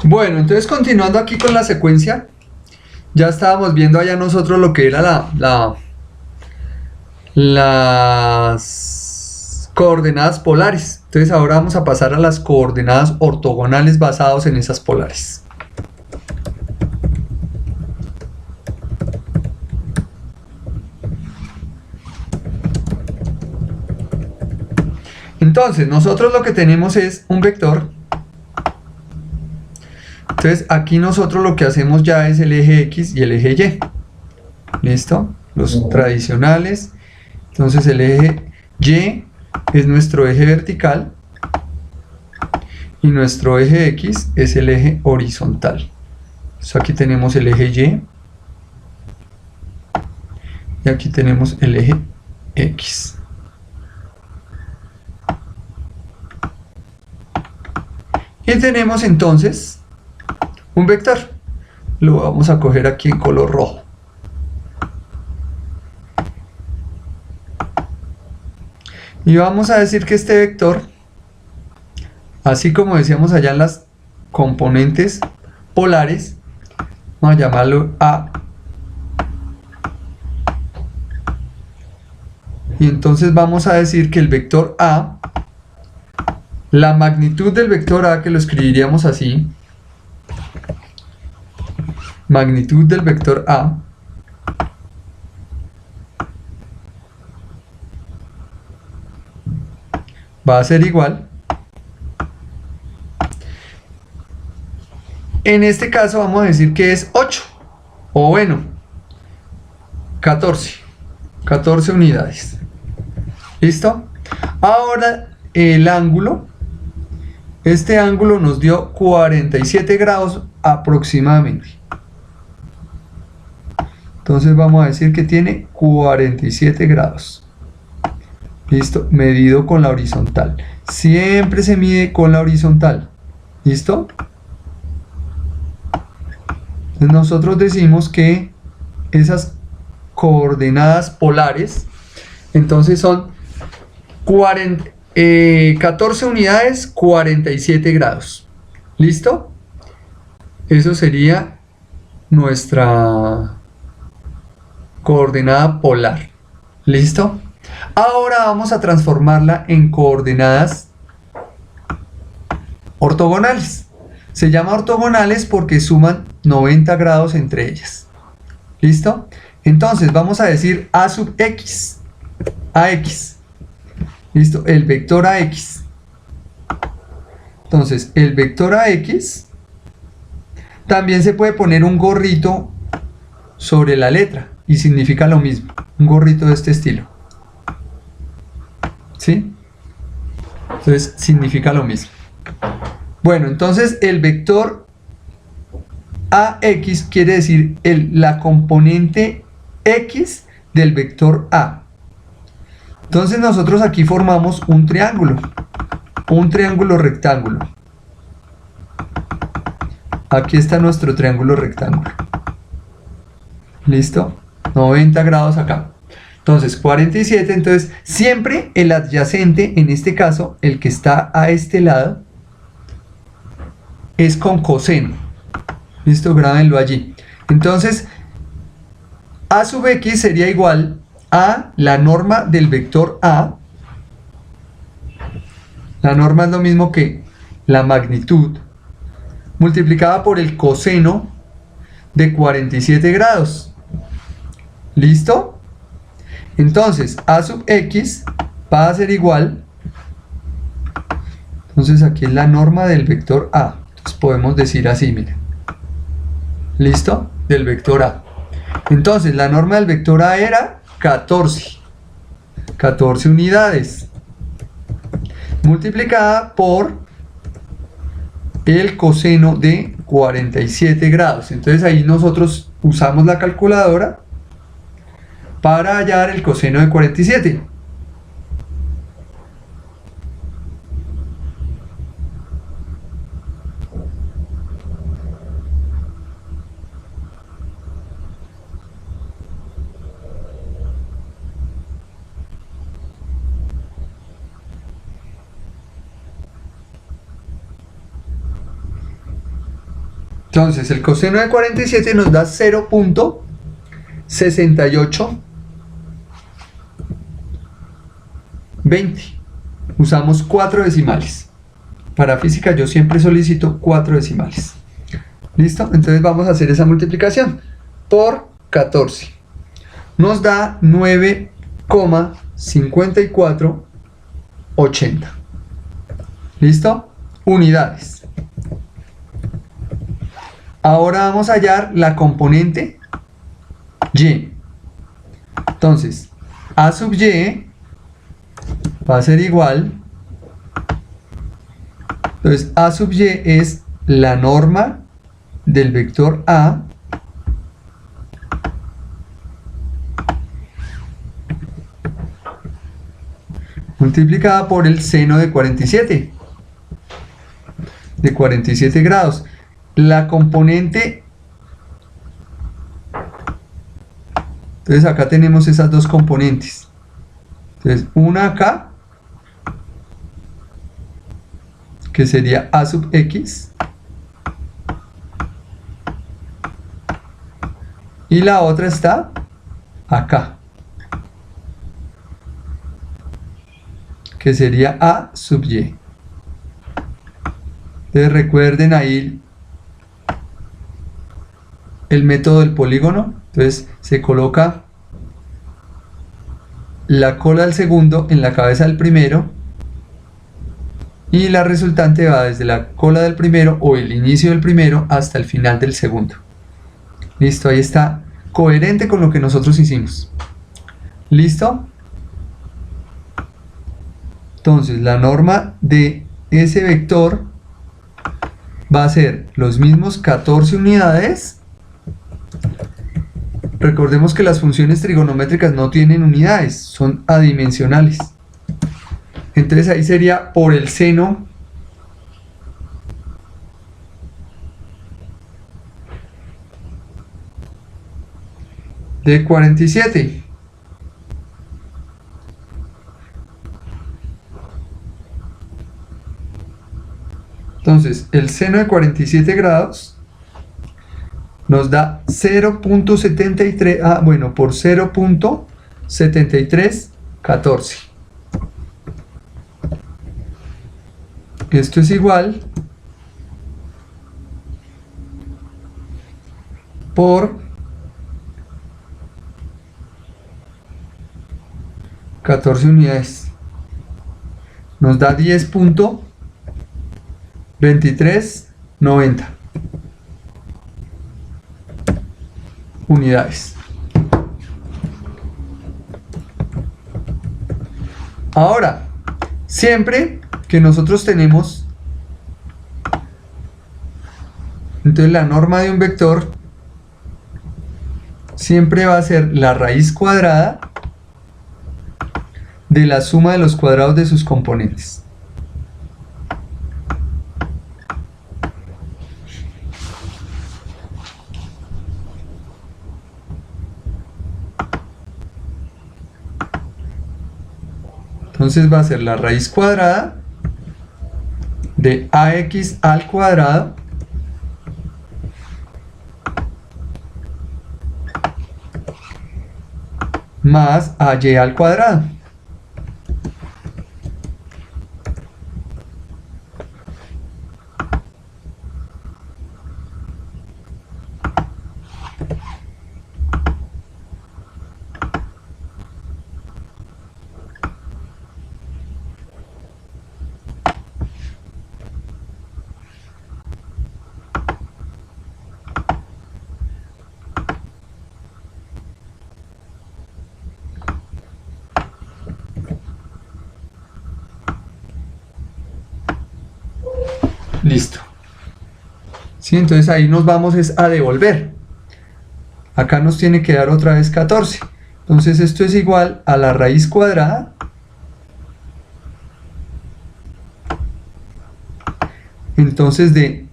Bueno, entonces continuando aquí con la secuencia, ya estábamos viendo allá nosotros lo que era las coordenadas polares. Entonces ahora vamos a pasar a las coordenadas ortogonales basados en esas polares. Entonces nosotros lo que tenemos es un vector. Entonces aquí nosotros lo que hacemos ya es el eje X y el eje Y. ¿Listo? Los tradicionales. Entonces el eje Y es nuestro eje vertical y nuestro eje X es el eje horizontal. Entonces aquí tenemos el eje Y y aquí tenemos el eje X. Y tenemos entonces un vector. Lo vamos a coger aquí en color rojo. Y vamos a decir que este vector, así como decíamos allá en las componentes polares, vamos a llamarlo A. Y entonces vamos a decir que el vector A, la magnitud del vector A, que lo escribiríamos así, magnitud del vector A, va a ser igual, en este caso vamos a decir que es 8, o bueno, 14 unidades. ¿Listo? Ahora el ángulo, este ángulo nos dio 47 grados aproximadamente. Entonces vamos a decir que tiene 47 grados. ¿Listo? Medido con la horizontal. Siempre se mide con la horizontal. ¿Listo? Entonces nosotros decimos que esas coordenadas polares, entonces son 14 unidades, 47 grados. ¿Listo? Eso sería nuestra coordenada polar. ¿Listo? Ahora vamos a transformarla en coordenadas ortogonales. Se llama ortogonales porque suman 90 grados entre ellas. ¿Listo? Entonces vamos a decir A sub X. AX. ¿Listo? El vector AX. Entonces, el vector AX también se puede poner un gorrito sobre la letra y significa lo mismo. Un gorrito de este estilo. ¿Sí? Entonces, significa lo mismo. Bueno, entonces el vector AX quiere decir la componente X del vector A. Entonces nosotros aquí formamos un triángulo rectángulo. Aquí está nuestro triángulo rectángulo. ¿Listo? 90 grados acá. Entonces 47, entonces siempre el adyacente, en este caso el que está a este lado, es con coseno. ¿Listo? Grábenlo allí. Entonces A sub X sería igual a la norma del vector A. La norma es lo mismo que la magnitud multiplicada por el coseno de 47 grados. ¿Listo? Entonces A sub X va a ser igual. Entonces aquí es la norma del vector A. Entonces podemos decir así, miren. ¿Listo? Del vector A. Entonces la norma del vector A era 14 unidades multiplicada por el coseno de 47 grados. Entonces ahí nosotros usamos la calculadora para hallar el coseno de 47. Entonces el coseno de 47 nos da 0.6820. Usamos 4 decimales. Para física yo siempre solicito 4 decimales. ¿Listo? Entonces vamos a hacer esa multiplicación por 14. Nos da 9,5480. ¿Listo? Unidades. Ahora vamos a hallar la componente y. Entonces, a sub y va a ser igual. Entonces, a sub y es la norma del vector a multiplicada por el seno de 47 grados. La componente, entonces acá tenemos esas dos componentes. Entonces una acá, que sería a sub x, y la otra está acá, que sería a sub y. Entonces recuerden ahí el método del polígono. Entonces se coloca la cola del segundo en la cabeza del primero y la resultante va desde la cola del primero o el inicio del primero hasta el final del segundo. Listo, ahí está, coherente con lo que nosotros hicimos. ¿Listo? Entonces la norma de ese vector va a ser los mismos 14 unidades. Recordemos que las funciones trigonométricas no tienen unidades, son adimensionales. Entonces ahí sería por el seno de 47. Entonces el seno de 47 grados nos da 0.73, por 0.7314. Esto es igual por 14 unidades. Nos da 10.2390 unidades. Ahora, siempre que nosotros tenemos, entonces la norma de un vector siempre va a ser la raíz cuadrada de la suma de los cuadrados de sus componentes. Entonces va a ser la raíz cuadrada de ax al cuadrado más ay al cuadrado. Listo. ¿Sí? Entonces ahí nos vamos es a devolver. Acá nos tiene que dar otra vez 14. Entonces esto es igual a la raíz cuadrada entonces de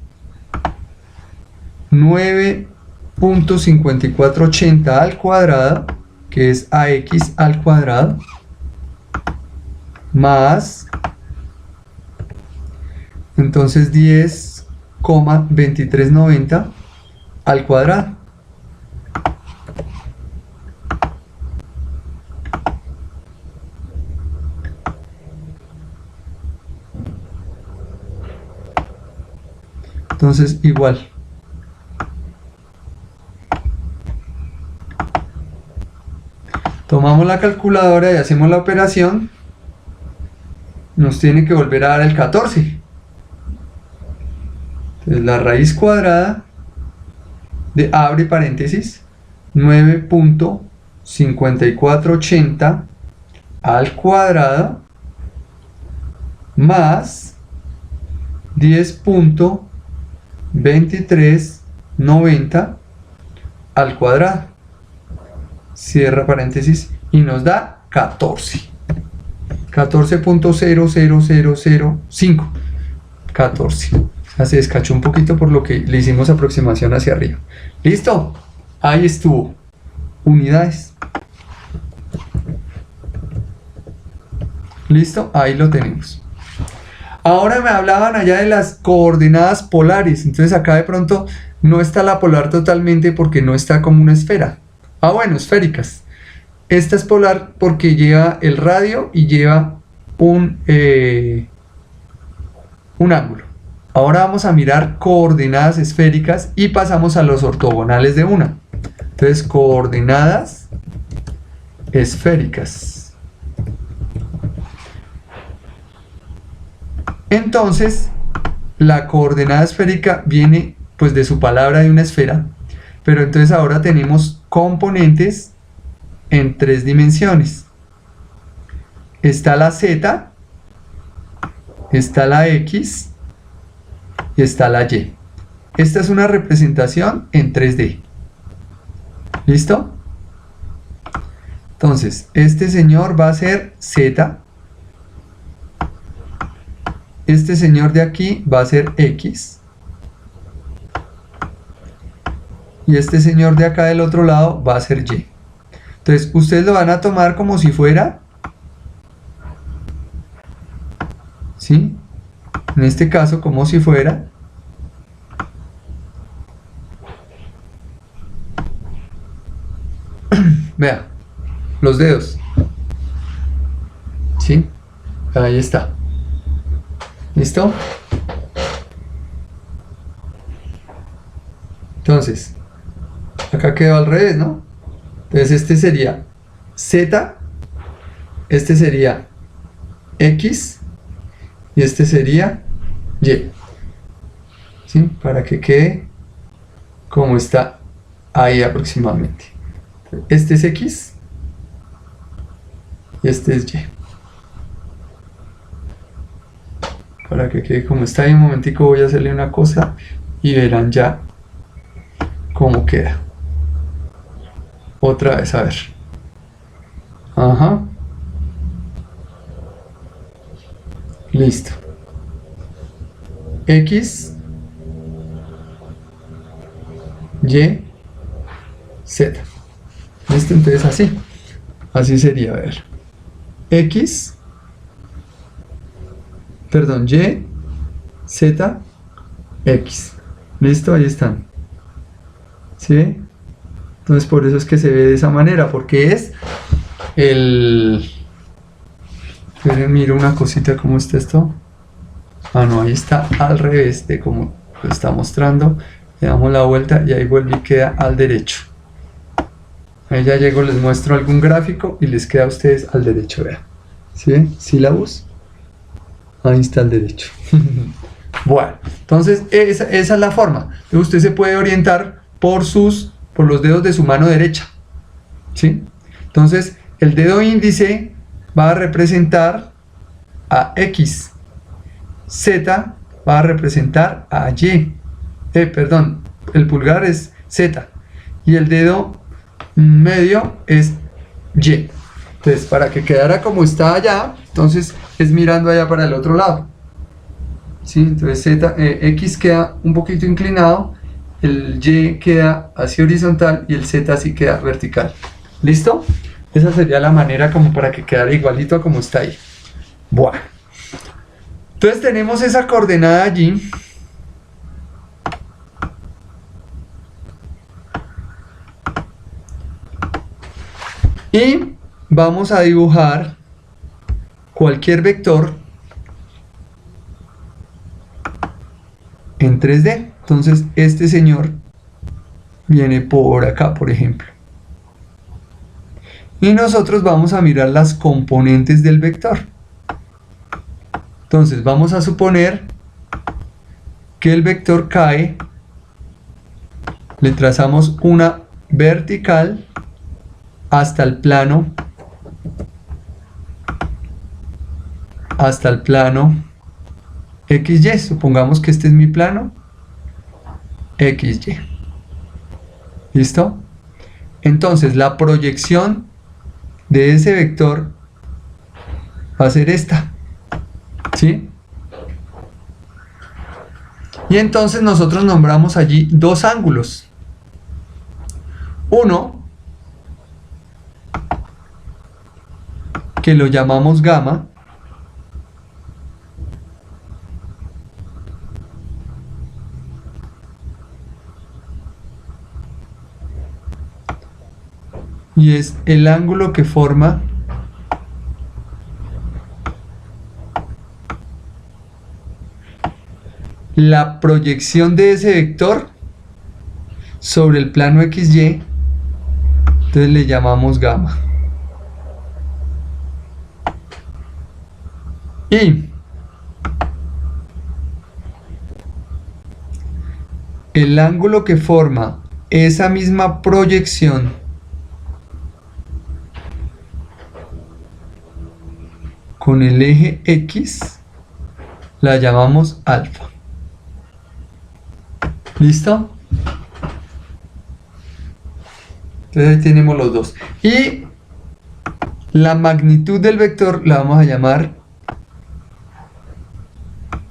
9.5480 al cuadrado, que es ax al cuadrado, más entonces 10,23 0,2390 al cuadrado. Entonces igual. Tomamos la calculadora y hacemos la operación. Nos tiene que volver a dar el 14. Entonces la raíz cuadrada de, abre paréntesis, 9.5480 al cuadrado más 10.2390 al cuadrado, cierra paréntesis, y nos da 14.00005. 14. Se descachó un poquito por lo que le hicimos aproximación hacia arriba. ¿Listo? Ahí estuvo. Unidades. ¿Listo? Ahí lo tenemos. Ahora me hablaban allá de las coordenadas polares. Entonces acá de pronto no está la polar totalmente porque no está como una esfera. Ah, bueno, esféricas. Esta es polar porque lleva el radio y lleva un ángulo. Ahora vamos a mirar coordenadas esféricas y pasamos a los ortogonales de una. Entonces, coordenadas esféricas. Entonces, la coordenada esférica viene pues de su palabra de una esfera, pero entonces ahora tenemos componentes en 3 dimensiones. Está la Z, está la X y está la Y. Esta es una representación en 3D. ¿Listo? Entonces, este señor va a ser Z. Este señor de aquí va a ser X. Y este señor de acá del otro lado va a ser Y. Entonces, ustedes lo van a tomar como si fuera, ¿sí? En este caso, como si fuera vea, los dedos, ¿sí? Ahí está. ¿Listo? Entonces, acá quedó al revés, ¿no? Entonces este sería Z, este sería X y este sería Y. ¿Sí? Para que quede como está ahí aproximadamente. Este es X y este es Y. Para que quede como está ahí, un momentico voy a hacerle una cosa y verán ya cómo queda. Otra vez, a ver. Ajá. Listo. X, Y, Z. ¿Listo? Entonces así. Así sería, a ver. X, perdón, Y, Z, X. ¿Listo? Ahí están. ¿Sí? Entonces por eso es que se ve de esa manera, porque es el... Miro una cosita, ¿cómo está esto? Ah, no, ahí está al revés de como lo está mostrando. Le damos la vuelta y ahí vuelve y queda al derecho. Ahí ya llego, les muestro algún gráfico y les queda a ustedes al derecho, vean. ¿Sí ven? Sílabus. Ahí está al derecho. Bueno, entonces esa es la forma. Usted se puede orientar por los dedos de su mano derecha. ¿Sí? Entonces, el dedo índice va a representar a X. Z va a representar a Y. Perdón, el pulgar es Z. Y el dedo medio es Y. Entonces, para que quedara como está allá, entonces es mirando allá para el otro lado. ¿Sí? Entonces X queda un poquito inclinado, el Y queda así horizontal y el Z así queda vertical. ¿Listo? Esa sería la manera como para que quedara igualito a como está ahí. Bueno. Entonces tenemos esa coordenada allí. Y vamos a dibujar cualquier vector en 3D. Entonces este señor viene por acá, por ejemplo. Y nosotros vamos a mirar las componentes del vector. Entonces vamos a suponer que el vector cae, le trazamos una vertical hasta el plano XY. Supongamos que este es mi plano XY. ¿Listo? Entonces la proyección de ese vector va a ser esta, ¿sí? Y entonces nosotros nombramos allí dos ángulos. Uno, que lo llamamos gamma, y es el ángulo que forma la proyección de ese vector sobre el plano XY. Entonces le llamamos gamma. Y el ángulo que forma esa misma proyección con el eje X la llamamos alfa. ¿Listo? Entonces ahí tenemos los dos. Y la magnitud del vector la vamos a llamar,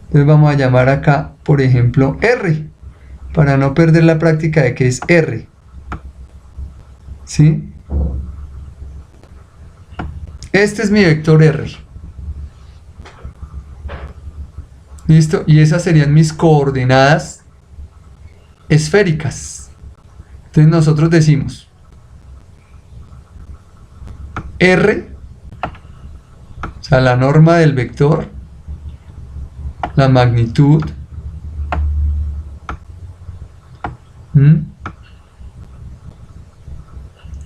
entonces vamos a llamar acá, por ejemplo, R, para no perder la práctica de que es R. ¿Sí? Este es mi vector R. ¿Listo? Y esas serían mis coordenadas esféricas. Entonces nosotros decimos R, o sea, la norma del vector, la magnitud,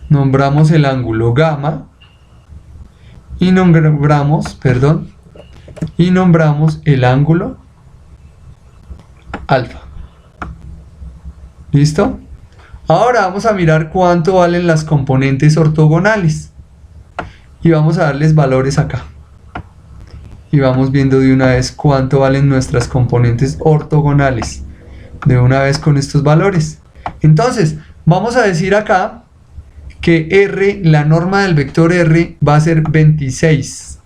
nombramos el ángulo gamma y nombramos el ángulo alfa. ¿Listo? Ahora vamos a mirar cuánto valen las componentes ortogonales y vamos a darles valores acá y vamos viendo de una vez cuánto valen nuestras componentes ortogonales de una vez con estos valores. Entonces vamos a decir acá que R, la norma del vector R va a ser 26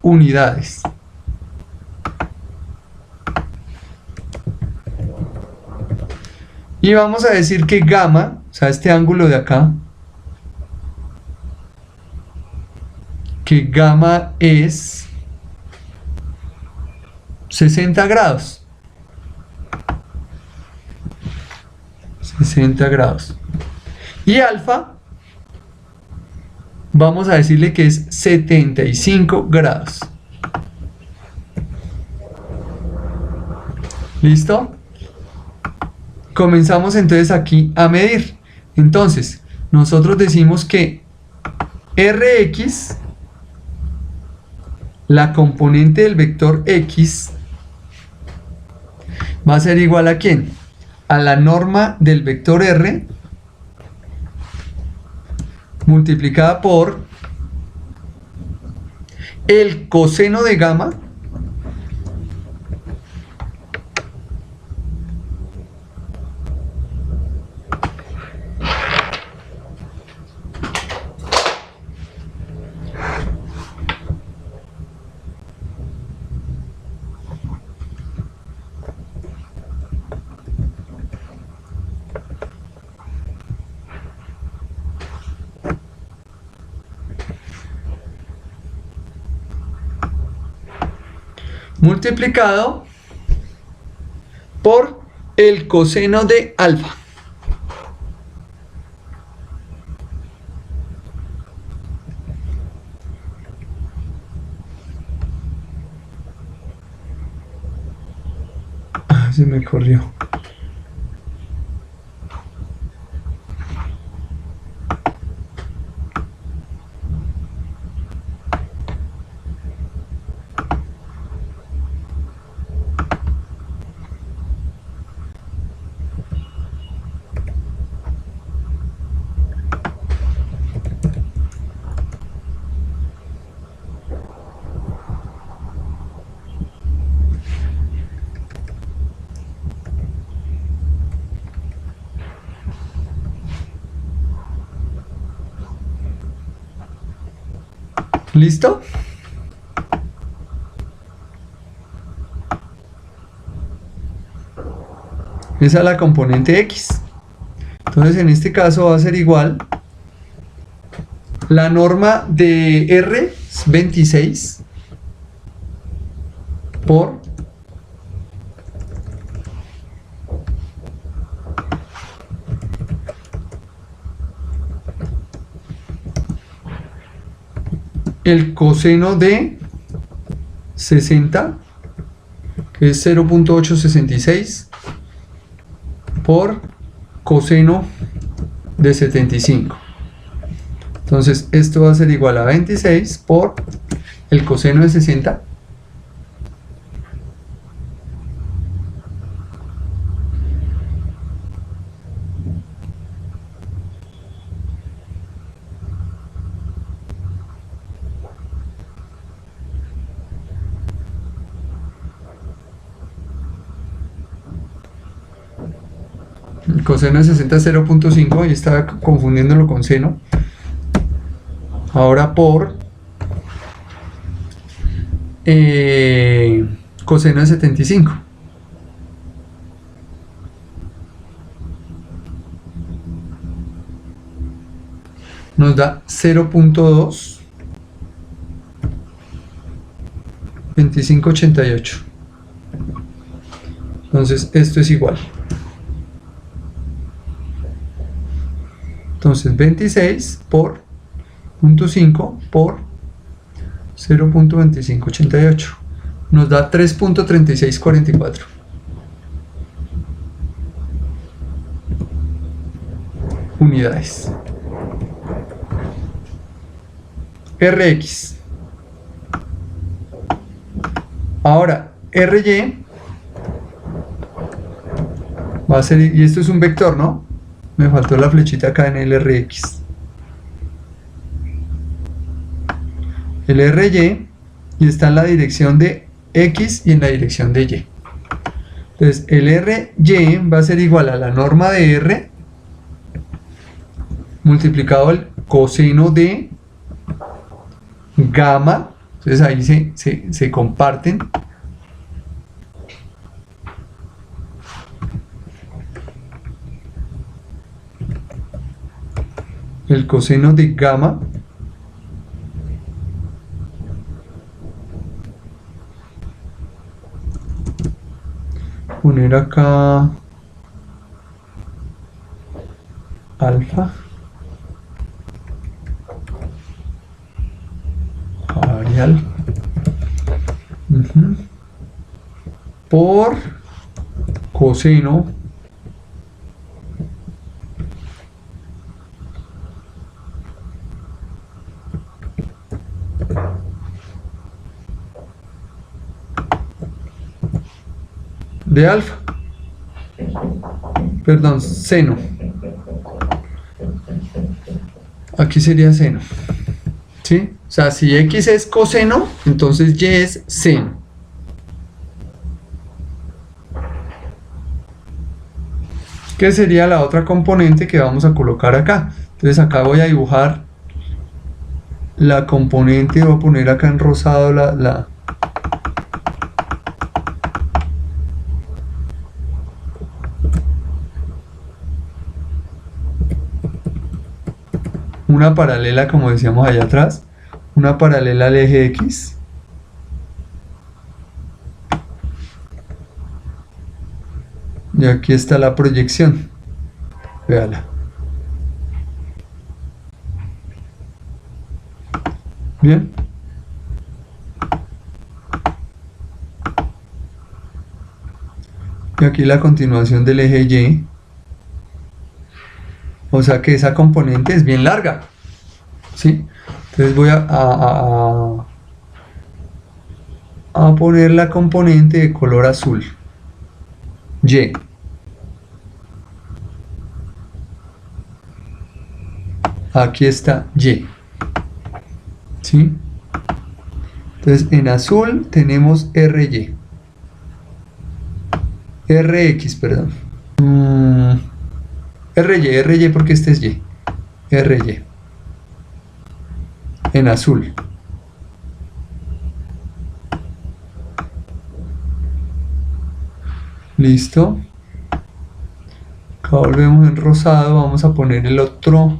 unidades. Y vamos a decir que gamma, o sea, este ángulo de acá, que gamma es 60 grados. 60 grados. Y alfa, vamos a decirle que es 75 grados. ¿Listo? Comenzamos entonces aquí a medir. Entonces, nosotros decimos que Rx, la componente del vector X, va a ser igual a ¿quién? A la norma del vector R multiplicada por el coseno de gamma multiplicado por el coseno de alfa. Se me corrió. ¿Listo? Esa es la componente X. Entonces en este caso va a ser igual. La norma de R es 26 por el coseno de 60, que es 0.866, por coseno de 75. Entonces esto va a ser igual a 26 por el coseno de 60 el coseno de 60 es 0.5 y estaba confundiéndolo con seno. Ahora por coseno de 75. Nos da 0.2 2588. Entonces esto es igual. Entonces 26 por 0.5 por 0.2588 nos da 3.3644. unidades. Rx. Ahora, Ry va a ser, y esto es un vector, ¿no? Me faltó la flechita acá en el Rx. El Ry y está en la dirección de X y en la dirección de Y. Entonces, el Ry va a ser igual a la norma de R multiplicado el coseno de gamma. Entonces ahí se comparten. El coseno de gamma poner acá alfa varial por coseno de alfa, perdón, seno, aquí sería seno, ¿sí? O sea, si X es coseno, entonces Y es seno. ¿Qué sería la otra componente que vamos a colocar acá? Entonces acá voy a dibujar la componente, voy a poner acá en rosado una paralela, como decíamos allá atrás, una paralela al eje X. Y aquí está la proyección. Véala. Bien. y aquí la continuación del eje Y. O sea que esa componente es bien larga, ¿sí? Entonces voy a poner la componente de color azul, Y. Aquí está Y, ¿sí? Entonces en azul tenemos RY, RX, perdón. RY porque este es Y, RY, en azul. Listo. Acá volvemos en rosado, vamos a poner el otro.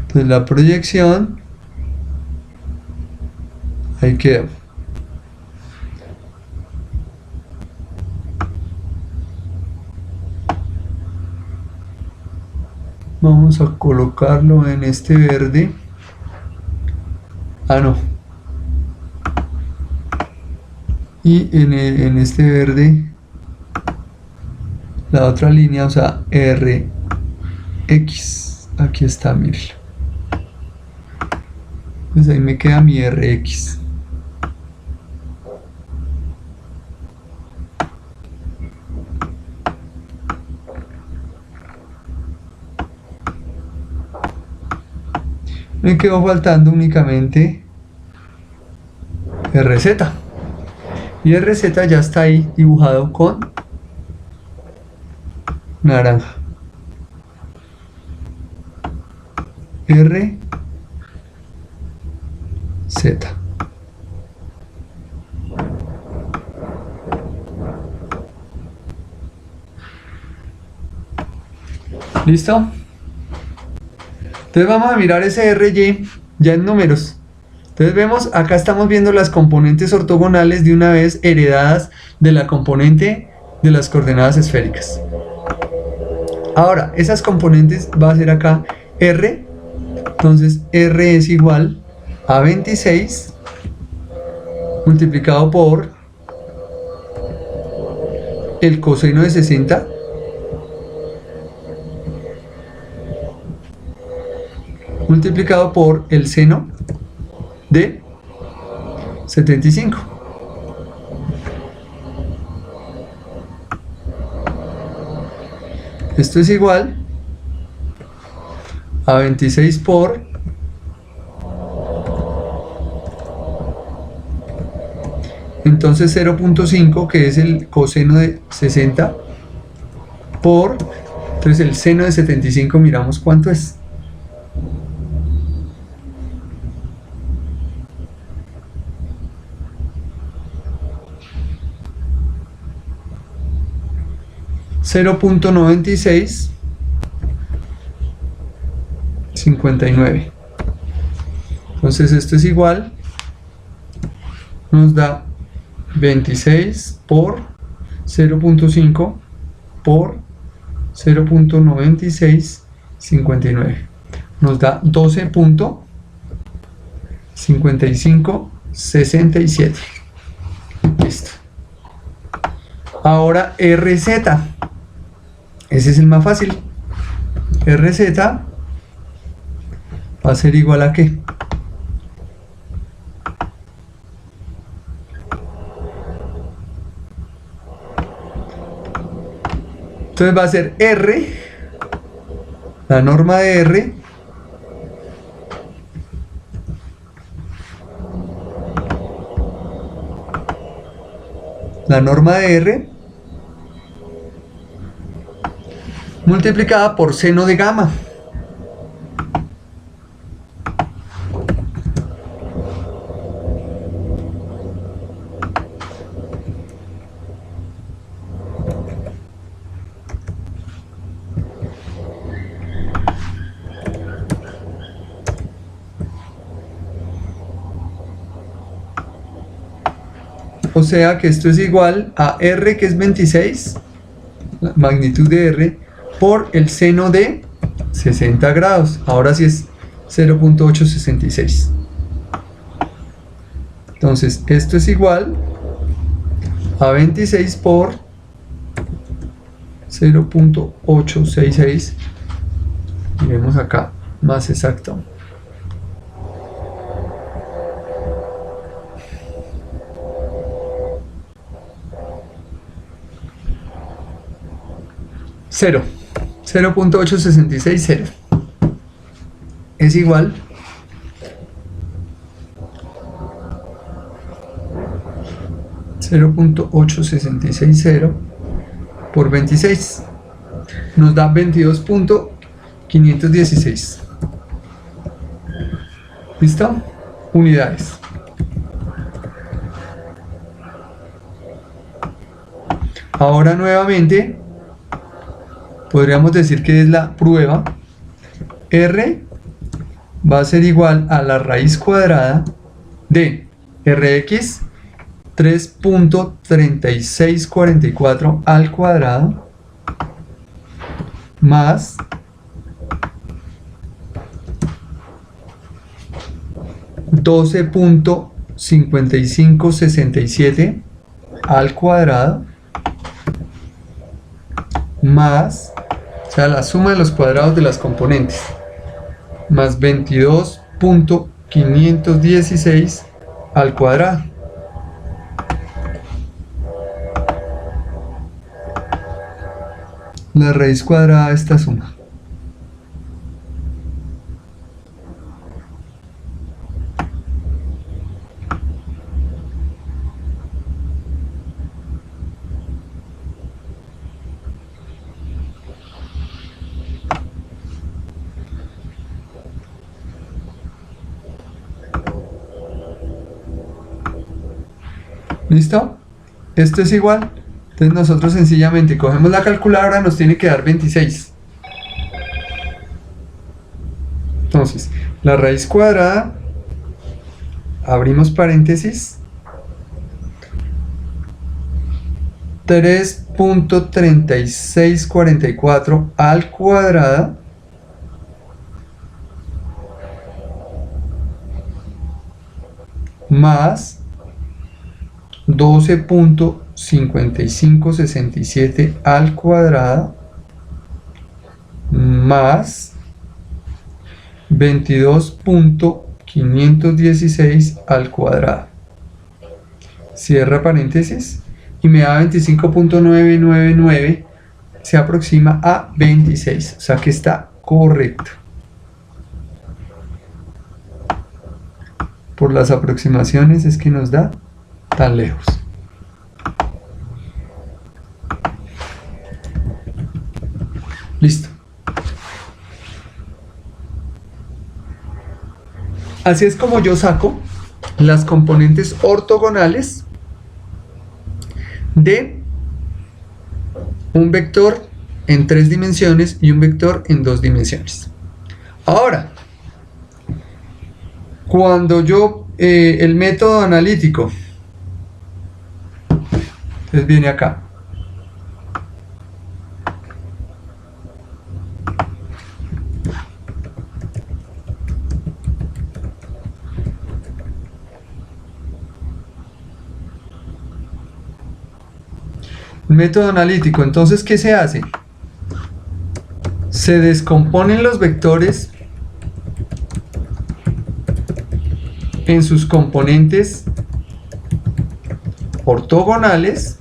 Entonces la proyección, ahí queda. Vamos a colocarlo en este verde. Ah, no. Y en este verde, la otra línea, o sea, RX. Aquí está, miren. Pues ahí me queda mi RX. Me quedó faltando únicamente RZ. Y RZ ya está ahí dibujado con naranja. RZ. ¿Listo? Entonces vamos a mirar ese RY ya en números. Entonces vemos, acá estamos viendo las componentes ortogonales de una vez heredadas de la componente de las coordenadas esféricas. Ahora, esas componentes va a ser acá R. Entonces R es igual a 26 multiplicado por el coseno de 60 multiplicado por el seno de 75. Esto es igual a 26 por entonces 0.5, que es el coseno de 60 por, entonces el seno de 75, miramos cuánto es. $0.9659. Entonces esto es igual, nos da 26 por 0.5 por 0.9659, nos da 12.5567. Listo. Ahora RZ, ese es el más fácil. RZ va a ser igual a ¿qué? Entonces va a ser R, la norma de R, multiplicada por seno de gamma. O sea que esto es igual a R, que es 26, la magnitud de R, por el seno de 60 grados. Ahora sí es 0.866. Entonces esto es igual a 26 por 0.866. Miremos acá más exacto. Cero. 0.8660 es igual a 0.8660 por 26 nos da 22.516. ¿Listo? Unidades. Ahora nuevamente podríamos decir que es la prueba. R va a ser igual a la raíz cuadrada de Rx 3.3644 al cuadrado más $12.5567 al cuadrado más, o sea, la suma de los cuadrados de las componentes, más 22.516 al cuadrado. La raíz cuadrada de esta suma. ¿Listo? Esto es igual. Entonces nosotros sencillamente cogemos la calculadora, nos tiene que dar 26. Entonces, la raíz cuadrada, abrimos paréntesis, 3.3644 al cuadrado más 12.5567 al cuadrado más 22.516 al cuadrado. Cierra paréntesis y me da 25.999, se aproxima a 26, o sea que está correcto. Por las aproximaciones es que nos da tan lejos. Listo. Así es como yo saco las componentes ortogonales de un vector en 3 dimensiones y un vector en 2 dimensiones. Ahora, cuando yo el método analítico, entonces viene acá. El método analítico, entonces, ¿qué se hace? Se descomponen los vectores en sus componentes ortogonales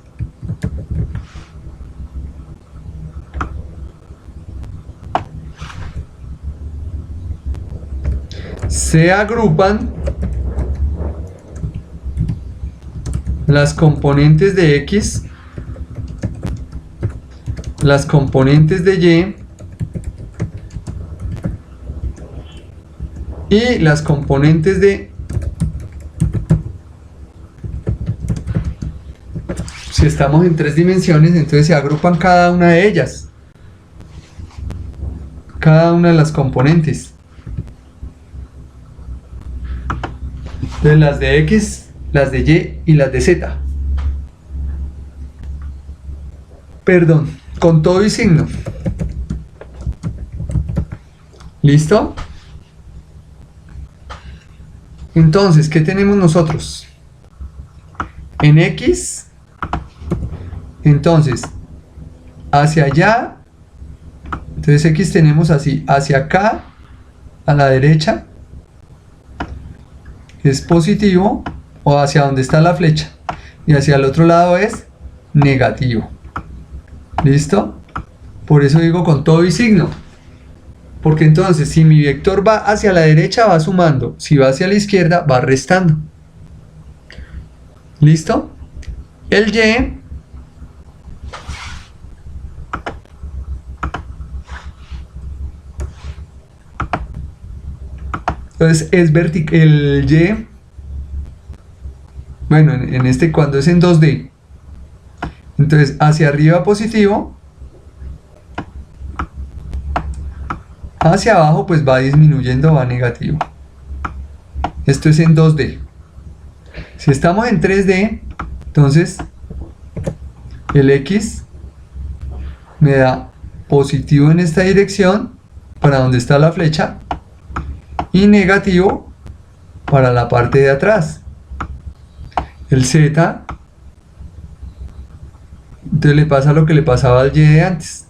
se agrupan las componentes de X, las componentes de Y y las componentes de, si estamos en 3 dimensiones, entonces se agrupan cada una de ellas, cada una de las componentes. Entonces las de X, las de Y y las de Z. Perdón, con todo y signo. ¿Listo? Entonces, ¿qué tenemos nosotros? En X, entonces, hacia allá, entonces X tenemos así, hacia acá, a la derecha, es positivo, o hacia donde está la flecha, y hacia el otro lado es negativo. ¿Listo? Por eso digo con todo y signo. Porque entonces, si mi vector va hacia la derecha, va sumando. Si va hacia la izquierda, va restando. ¿Listo? El Y entonces es vertical. El Y, bueno, en este cuando es en 2D, entonces hacia arriba positivo, hacia abajo pues va disminuyendo, va negativo. Esto es en 2D. Si estamos en 3D, entonces el X me da positivo en esta dirección, para donde está la flecha, y negativo para la parte de atrás. El Z, entonces le pasa lo que le pasaba al Y de antes.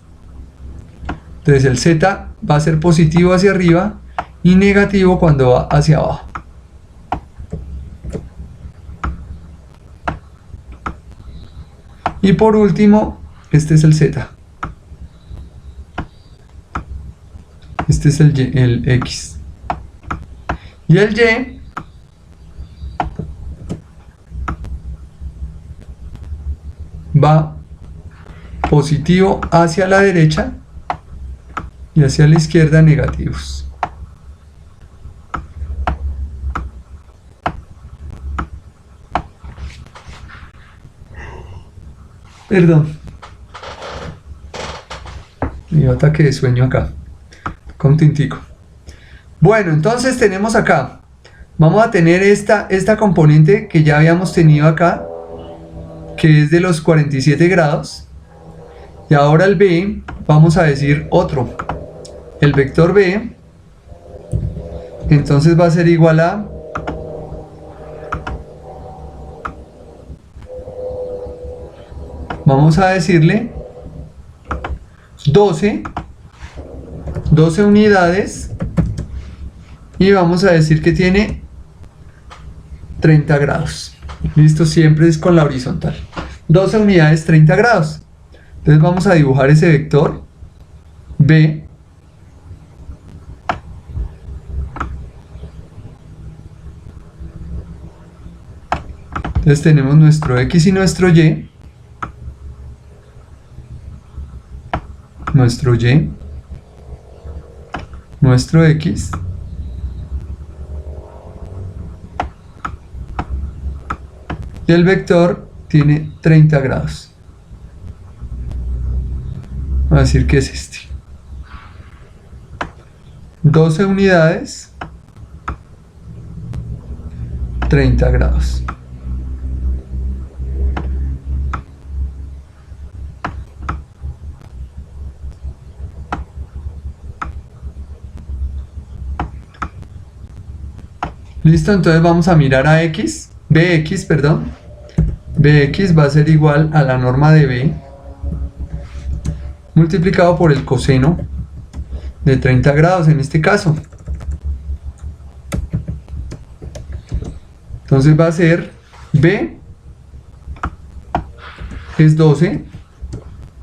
Entonces el Z va a ser positivo hacia arriba y negativo cuando va hacia abajo. Y por último, este es el Z. Este es el X. Y el Y va positivo hacia la derecha y hacia la izquierda negativos. Perdón. Me dio ataque de sueño acá. Con tintico. Bueno, entonces tenemos acá. Vamos a tener esta componente que ya habíamos tenido acá, que es de los 47 grados. Y ahora el B, vamos a decir otro. El vector B, entonces va a ser igual a vamos a decirle 12 unidades, y vamos a decir que tiene 30 grados. Listo, siempre es con la horizontal. 12 unidades, 30 grados. Entonces vamos a dibujar ese vector B. Entonces tenemos nuestro X y nuestro Y. Nuestro Y. Nuestro X. Y el vector tiene 30 grados. Vamos a decir que es este. 12 unidades, 30 grados. Listo, entonces vamos a mirar a X, BX, perdón. BX va a ser igual a la norma de B multiplicado por el coseno de 30 grados en este caso. Entonces va a ser B es 12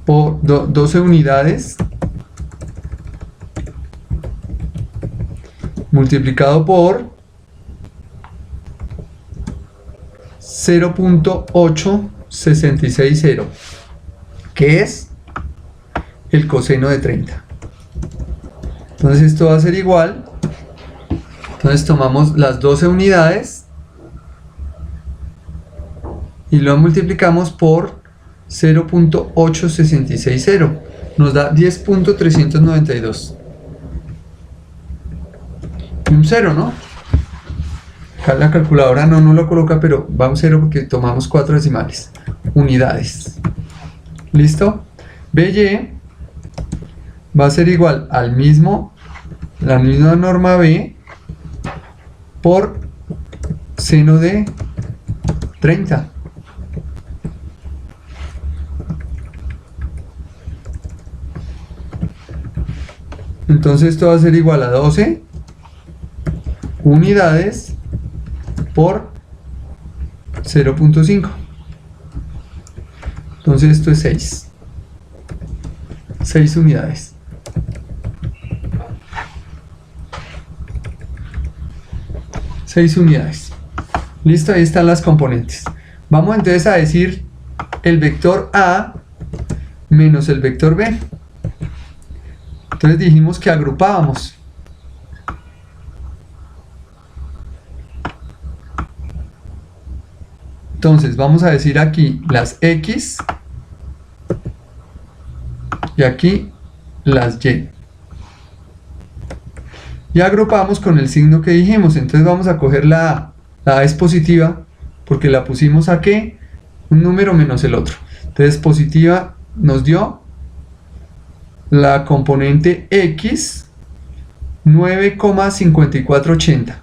por 12 unidades multiplicado por 0.8660, que es el coseno de 30. Entonces esto va a ser igual. Entonces tomamos las 12 unidades y lo multiplicamos por 0.8660. Nos da 10.392. Y un 0, ¿no? Acá la calculadora no lo coloca, pero va un 0 porque tomamos 4 decimales. Unidades. ¿Listo? BY va a ser igual al mismo la misma norma B por seno de 30. Entonces esto va a ser igual a 12 unidades por 0.5. Entonces esto es 6 unidades. Listo, ahí están las componentes. Vamos entonces a decir el vector A menos el vector B. Entonces dijimos que agrupábamos. Entonces vamos a decir aquí las X y aquí las Y. Y agrupamos con el signo que dijimos. Entonces vamos a coger la A. La A es positiva porque la pusimos a ¿qué? Un número menos el otro. Entonces positiva nos dio la componente X 9,5480.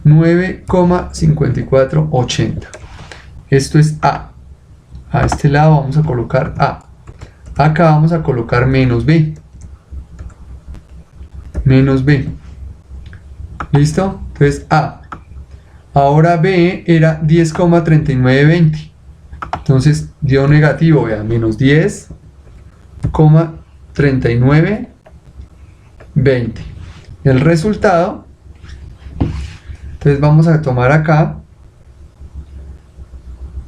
9,5480. Esto es A. A este lado vamos a colocar A. Acá vamos a colocar menos B. Menos B. ¿Listo? Entonces A. Ahora B era 10,3920. Entonces dio negativo, vean, menos 10,3920. El resultado, entonces vamos a tomar acá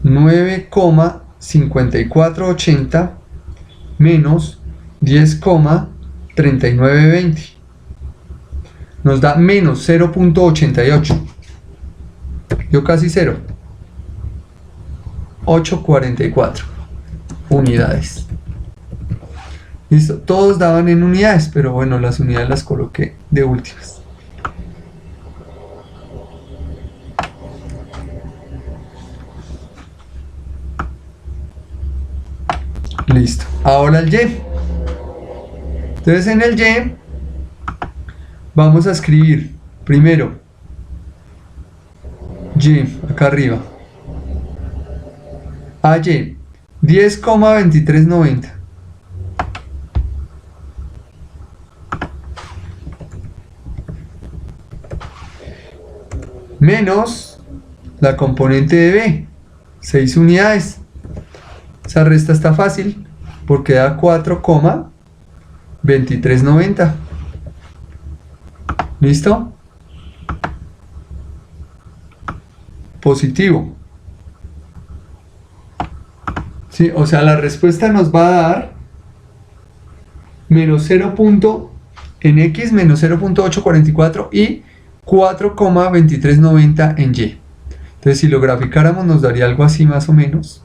9,5480 menos 10,3920. Nos da menos 0.88. Dio casi 0. 844 unidades. Listo, todos daban en unidades, pero bueno, las unidades las coloqué de últimas. Listo, ahora el Y. Entonces en el Y vamos a escribir primero Y acá arriba. AY 10,2390 menos la componente de B, 6 unidades. Esa resta está fácil porque da 4,2390. ¿Listo? Positivo. Sí, o sea, la respuesta nos va a dar menos 0. En X menos 0.844 y 4,2390 en Y. Entonces si lo graficáramos nos daría algo así más o menos.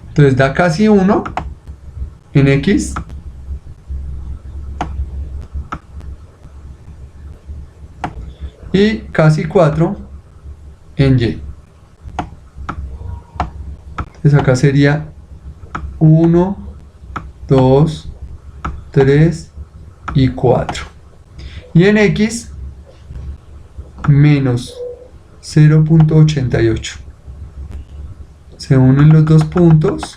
Entonces da casi 1 en X y casi 4 en Y. Entonces acá sería 1, 2, 3 y 4. Y en X menos 0.88. Se unen los dos puntos.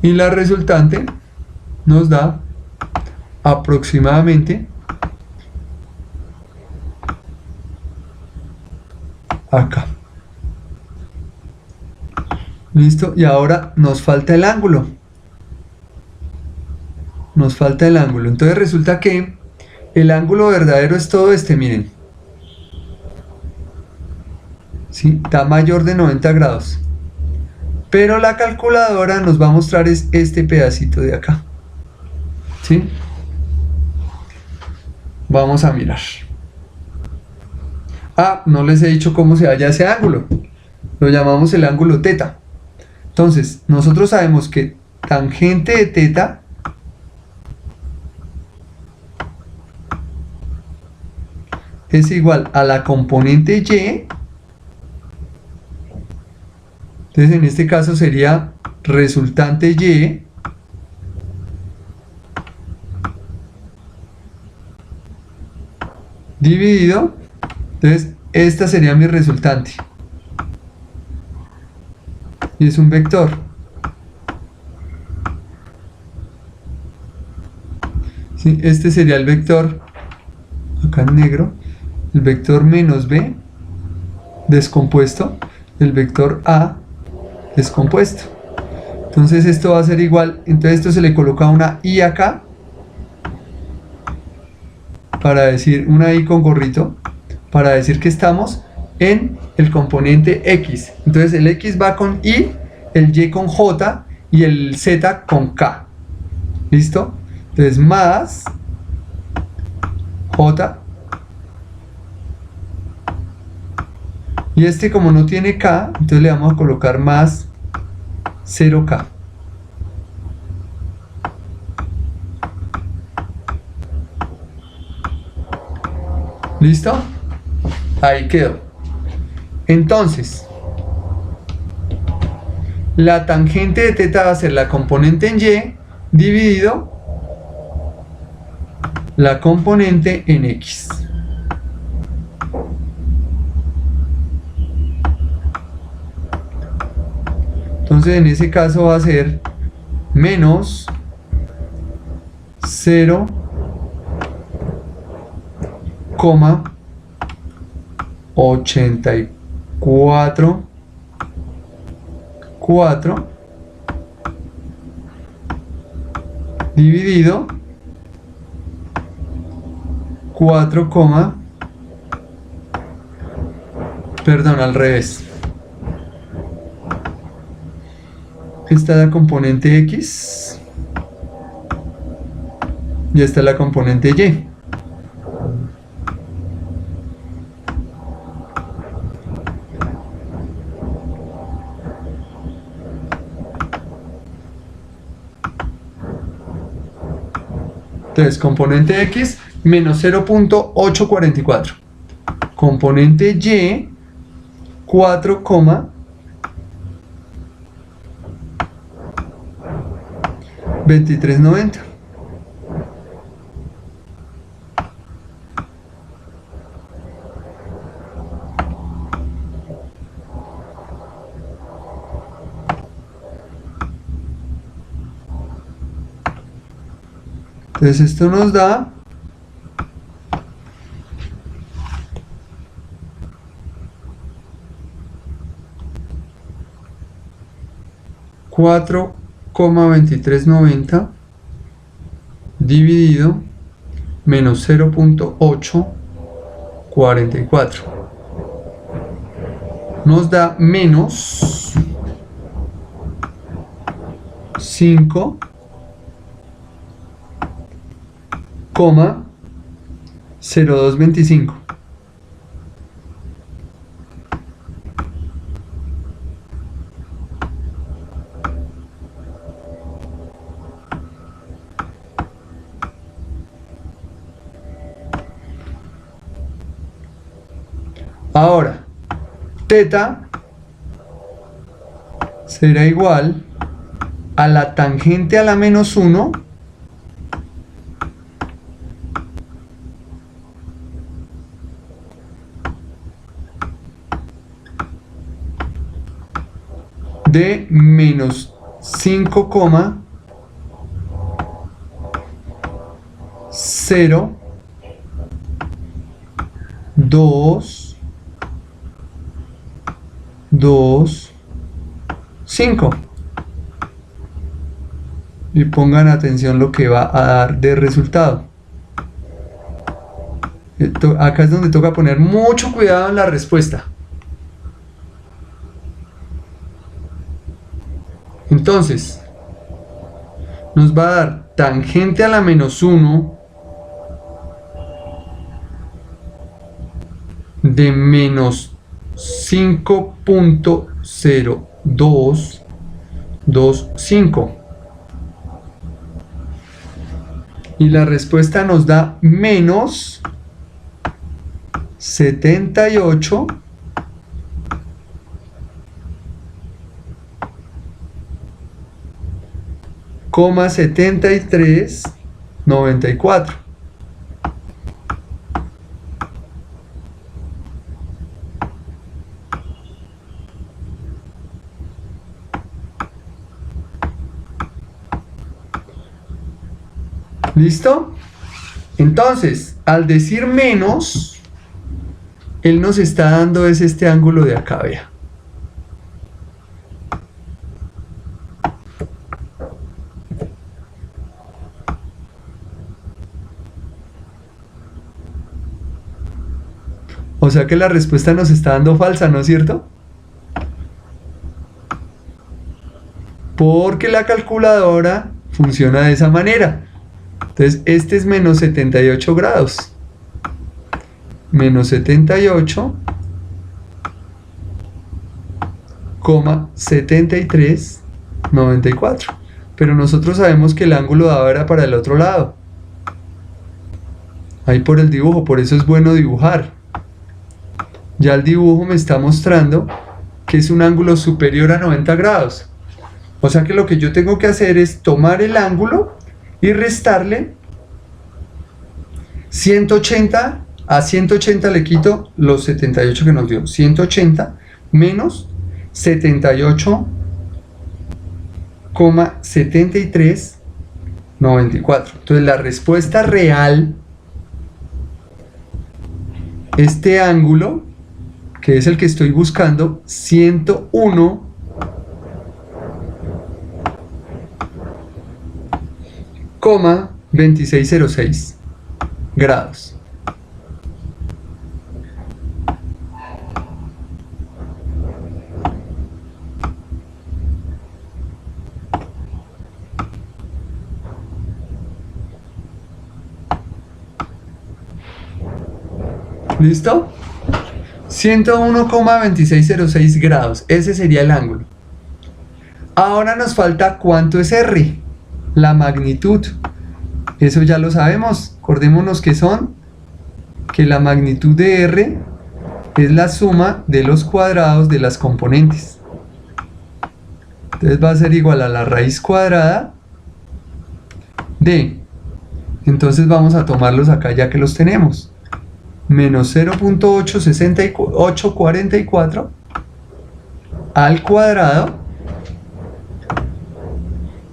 Y la resultante nos da aproximadamente acá. Listo, y ahora nos falta el ángulo. Nos falta el ángulo. Entonces resulta que el ángulo verdadero es todo este, miren. ¿Sí? Da mayor de 90 grados. Pero la calculadora nos va a mostrar es este pedacito de acá. ¿Sí? Vamos a mirar. Ah, no les he dicho cómo se halla ese ángulo. Lo llamamos el ángulo teta. Entonces, nosotros sabemos que tangente de teta es igual a la componente y. Entonces en este caso sería resultante y dividido, entonces esta sería mi resultante y es un vector. ¿Sí? Este sería el vector, acá en negro, el vector menos b descompuesto, el vector a descompuesto. Entonces esto va a ser igual, entonces esto se le coloca una i acá, para decir, una i con gorrito, para decir que estamos en el componente x. Entonces el x va con i, el y con j y el z con k. ¿Listo? Entonces más j. Y este como no tiene k, entonces le vamos a colocar más 0k. ¿Listo? Ahí quedó. Entonces, la tangente de θ va a ser la componente en y dividido la componente en x. Entonces en ese caso va a ser menos 0,844 dividido 4, perdón, al revés. Esta es la componente x y esta es la componente y. Entonces, componente x menos 0,844. Componente y 4,2390. Entonces esto nos da 4,2390 dividido menos 0,844. Nos da menos 5,0225. Ahora, θ será igual a la tangente a la menos 1 de menos 5,0225. Y pongan atención lo que va a dar de resultado. Acá es donde toca poner mucho cuidado en la respuesta. Entonces, nos va a dar tangente a la menos 1 de menos 5,0225. Y la respuesta nos da menos 78 coma 73 94. ¿Listo? Entonces, al decir menos, él nos está dando es este ángulo de acá, vea. O sea que la respuesta nos está dando falsa, ¿no es cierto? Porque la calculadora funciona de esa manera. Entonces, este es menos 78 grados. Menos 78,7394. Pero nosotros sabemos que el ángulo dado era para el otro lado. Ahí por el dibujo, por eso es bueno dibujar. Ya el dibujo me está mostrando que es un ángulo superior a 90 grados. O sea que lo que yo tengo que hacer es tomar el ángulo y restarle 180. A 180 le quito los 78 que nos dio. 180 menos 78,7394. Entonces la respuesta real, este ángulo, que es el que estoy buscando, 101,2606 grados. ¿Listo? 101,2606 grados. Ese sería el ángulo. Ahora nos falta cuánto es R, la magnitud. Eso ya lo sabemos. Acordémonos que la magnitud de R es la suma de los cuadrados de las componentes. Entonces va a ser igual a la raíz cuadrada de, entonces vamos a tomarlos acá ya que los tenemos, menos 0.844 al cuadrado,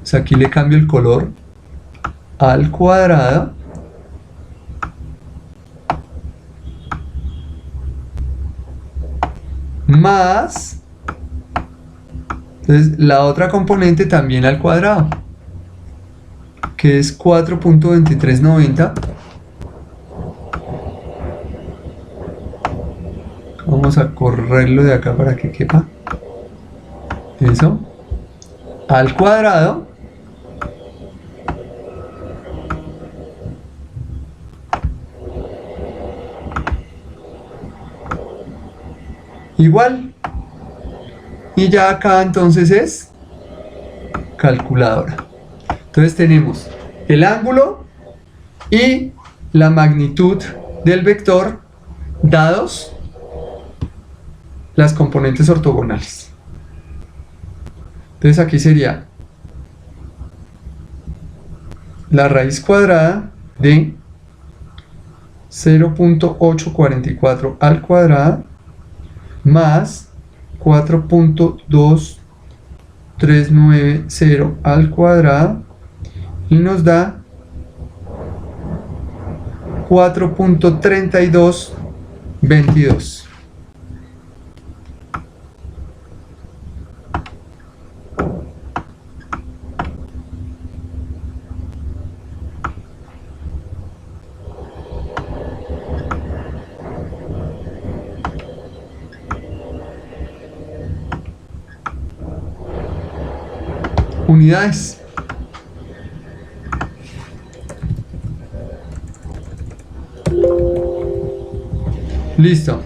o sea, aquí le cambio el color, al cuadrado más, entonces la otra componente también al cuadrado, que es 4.2390. Vamos a correrlo de acá para que quepa. Eso. Al cuadrado. Igual. Y ya acá entonces es calculadora. Entonces tenemos el ángulo y la magnitud del vector dados las componentes ortogonales. Entonces aquí sería la raíz cuadrada de 0.844 al cuadrado más 4.2390 al cuadrado y nos da 4.3222. Unidades. Listo.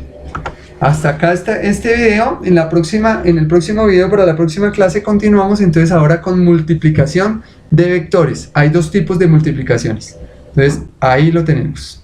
Hasta acá está este video. En el próximo video, para la próxima clase, continuamos entonces ahora con multiplicación de vectores. Hay dos tipos de multiplicaciones. Entonces, ahí lo tenemos.